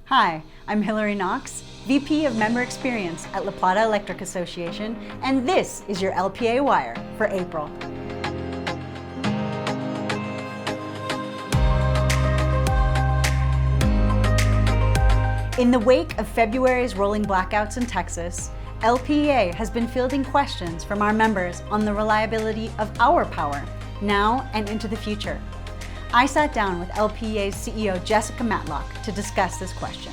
Hi, I'm Hillary Knox, VP of Member Experience at La Plata Electric Association, and this is your LPEAwire for April. In the wake of February's rolling blackouts in Texas, LPEA has been fielding questions from our members on the reliability of our power, now and into the future. I sat down with LPEA's CEO, Jessica Matlock, to discuss this question.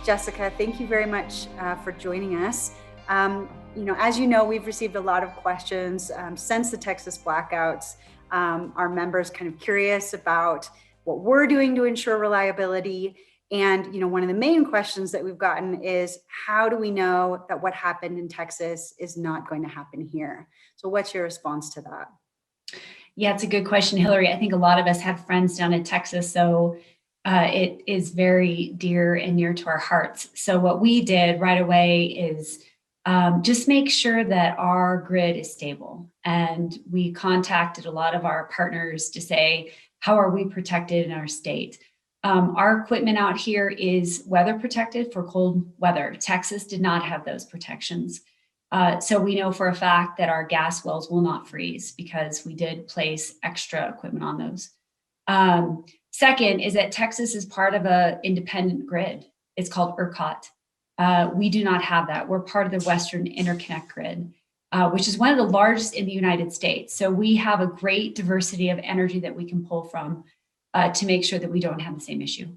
Jessica, thank you very much for joining us. As you know, we've received a lot of questions since the Texas blackouts. Our members kind of curious about what we're doing to ensure reliability. And one of the main questions that we've gotten is, how do we know that what happened in Texas is not going to happen here? So what's your response to that? Yeah, it's a good question, Hillary. I think a lot of us have friends down in Texas, so it is very dear and near to our hearts. So what we did right away is just make sure that our grid is stable. And we contacted a lot of our partners to say, how are we protected in our state? Our equipment out here is weather protected for cold weather. Texas did not have those protections. So we know for a fact that our gas wells will not freeze because we did place extra equipment on those. Second is that Texas is part of an independent grid. It's called ERCOT. We do not have that. We're part of the Western Interconnect Grid, which is one of the largest in the United States. So we have a great diversity of energy that we can pull from to make sure that we don't have the same issue.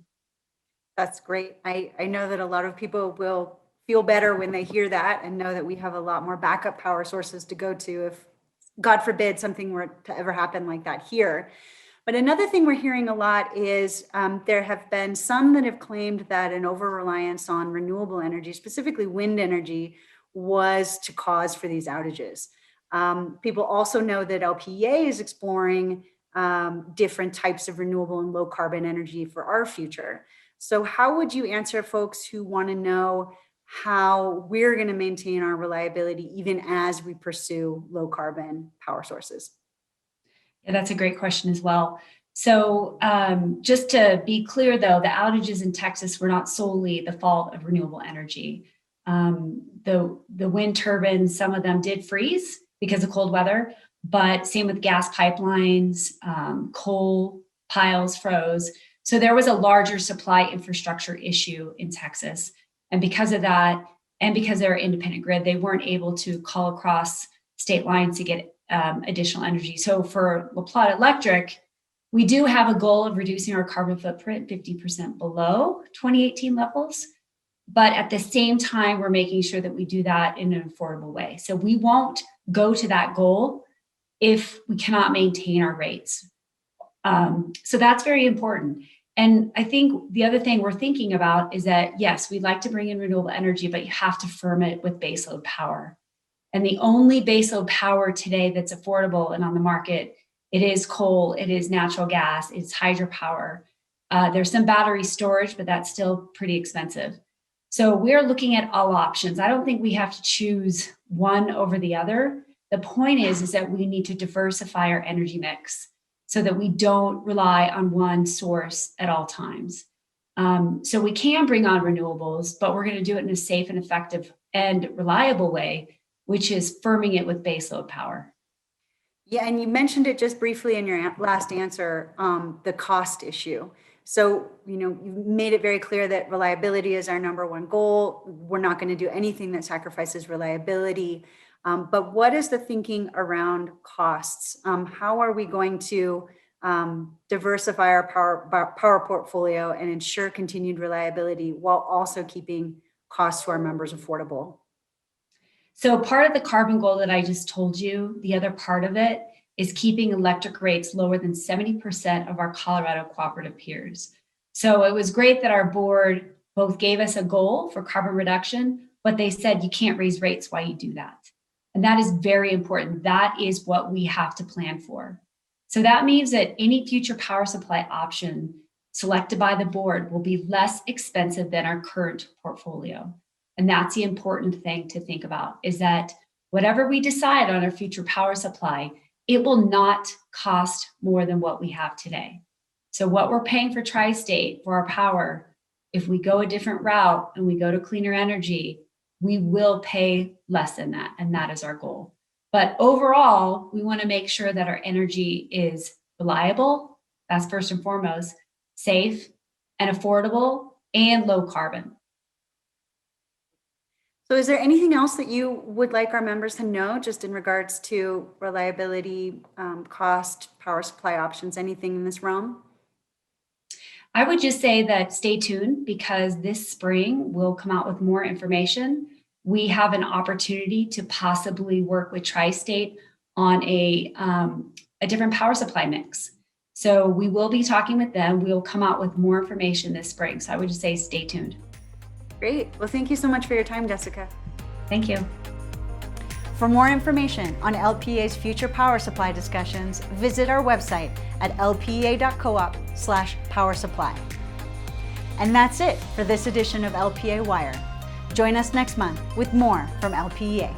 That's great. I know that a lot of people will feel better when they hear that and know that we have a lot more backup power sources to go to if, God forbid, something were to ever happen like that here. But another thing we're hearing a lot is there have been some that have claimed that an over-reliance on renewable energy, specifically wind energy, was to cause for these outages. People also know that LPEA is exploring different types of renewable and low carbon energy for our future. So how would you answer folks who want to know how we're going to maintain our reliability even as we pursue low carbon power sources? Yeah, that's a great question as well. So just to be clear, though, the outages in Texas were not solely the fault of renewable energy. The wind turbines, some of them did freeze because of cold weather, but same with gas pipelines, coal piles froze. So there was a larger supply infrastructure issue in Texas. And because of that, and because they're an independent grid, they weren't able to call across state lines to get additional energy. So for La Plata Electric, we do have a goal of reducing our carbon footprint 50% below 2018 levels. But at the same time, we're making sure that we do that in an affordable way. So we won't go to that goal if we cannot maintain our rates. So that's very important. And I think the other thing we're thinking about is that, yes, we'd like to bring in renewable energy, but you have to firm it with baseload power. And the only baseload power today that's affordable and on the market, it is coal, it is natural gas, it's hydropower. There's some battery storage, but that's still pretty expensive. So we're looking at all options. I don't think we have to choose one over the other. The point is that we need to diversify our energy mix so that we don't rely on one source at all times. So we can bring on renewables, but we're going to do it in a safe and effective and reliable way, which is firming it with baseload power. Yeah, and you mentioned it just briefly in your last answer, the cost issue. So, you've made it very clear that reliability is our number one goal. We're not going to do anything that sacrifices reliability. But what is the thinking around costs? How are we going to diversify our power portfolio and ensure continued reliability while also keeping costs to our members affordable? So part of the carbon goal that I just told you, the other part of it is keeping electric rates lower than 70% of our Colorado cooperative peers. So it was great that our board both gave us a goal for carbon reduction, but they said you can't raise rates while you do that. And that is very important. That is what we have to plan for. So that means that any future power supply option selected by the board will be less expensive than our current portfolio. And that's the important thing to think about, is that whatever we decide on our future power supply, it will not cost more than what we have today. So what we're paying for Tri-State for our power If we go a different route and we go to cleaner energy, we will pay less than that. And that is our goal. But overall, we want to make sure that our energy is reliable. That's first and foremost, safe and affordable and low carbon. So is there anything else that you would like our members to know just in regards to reliability, cost, power supply options, anything in this realm? I would just say that stay tuned because this spring we'll come out with more information. We have an opportunity to possibly work with Tri-State on a different power supply mix. So we will be talking with them. We'll come out with more information this spring. So I would just say stay tuned. Great. Well, thank you so much for your time, Jessica. Thank you. For more information on LPEA's future power supply discussions, visit our website at lpea.coop/power supply. And that's it for this edition of LPEAwire. Join us next month with more from LPEA.